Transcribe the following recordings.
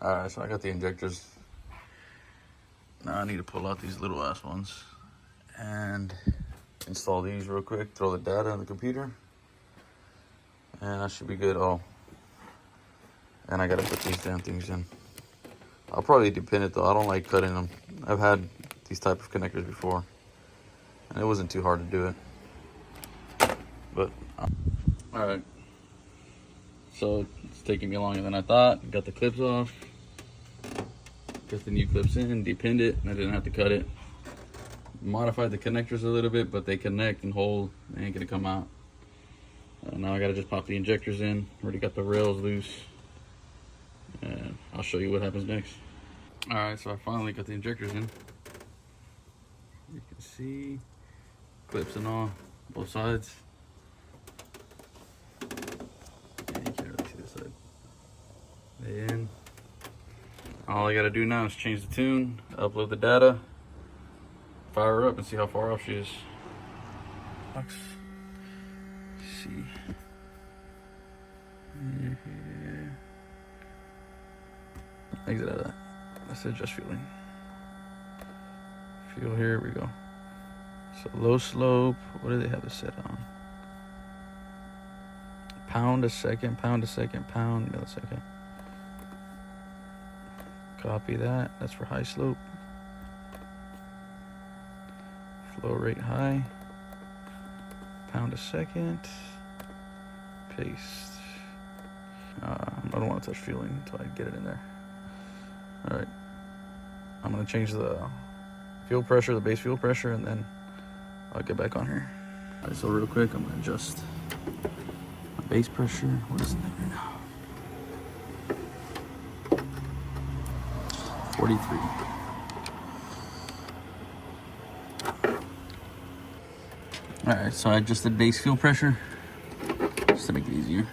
Alright, so I got the injectors. Now I need to pull out these little ass ones and install these real quick, throw the data on the computer, and I should be good. Oh, and I gotta put these damn things in. I'll probably depend it though. I don't like cutting them. I've had these type of connectors before, and it wasn't too hard to do it. But all right, so it's taking me longer than I thought. Got the clips off, got the new clips in, depinned it, and I didn't have to cut it. Modified the connectors a little bit, but they connect and hold. They ain't gonna come out. Now I gotta just pop the injectors in. Already got the rails loose, and I'll show you what happens next. All right, so I finally got the injectors in. You can see clips and all, both sides. And you can't really see this side. They in. All I gotta do now is change the tune, upload the data, fire her up, and see how far off she is. Let's see. Exit out of that. That's it, just feeling. Feel, here we go. So low slope, what do they have it set on? Pound a second, pound a second, pound millisecond. Copy that, that's for high slope. Flow rate high. Pound a second. Paste. I don't want to touch feeling until I get it in there. All right. I'm going to change the fuel pressure, the base fuel pressure, and then I'll get back on here. All right, so real quick, I'm going to adjust my base pressure. What is it right now? 43. All right, so I adjusted base fuel pressure just to make it easier.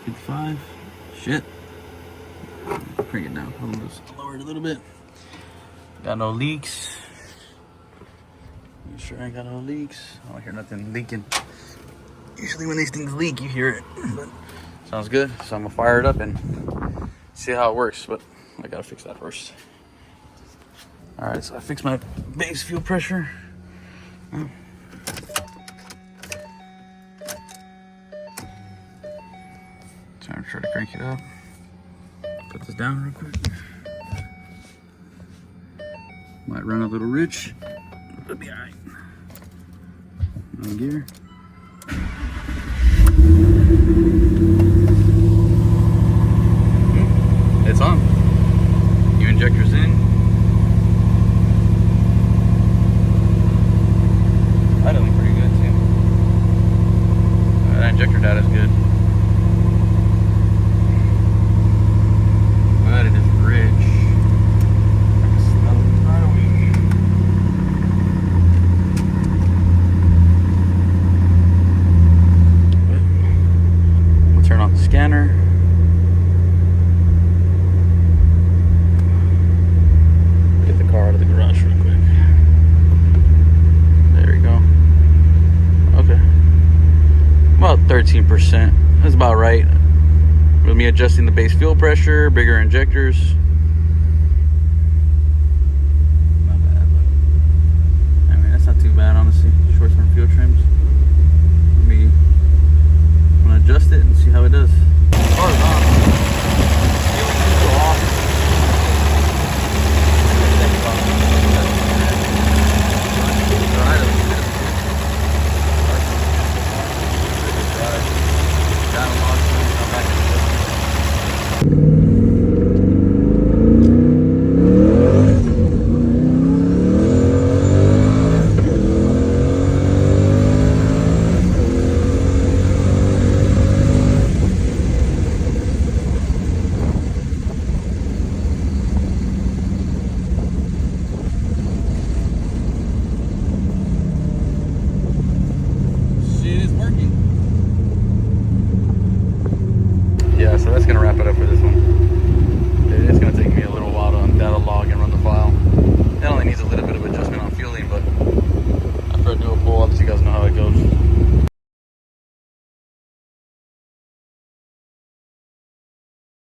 55. Shit. Bring it down. I'm just lower it a little bit. Got no leaks. Make sure I ain't got no leaks. I don't hear nothing leaking. Usually when these things leak, you hear it. But sounds good. So I'm gonna fire it up and see how it works. But I gotta fix that first. All right, so I fixed my base fuel pressure. So I'm gonna try to crank it up. Put this down real quick. Might run a little rich, but it'll be all right. On gear. It's on. New injectors in. Idling pretty good too. That injector data is good. But it is rich. I can smell it entirely. We'll turn on the scanner. Get the car out of the garage real quick. There we go. Okay. About 13%. That's about right. With me adjusting the base fuel pressure, bigger injectors. Not bad, but I mean, that's not too bad, honestly. Short-term fuel trims. I'm gonna adjust it and see how it does. Car's on.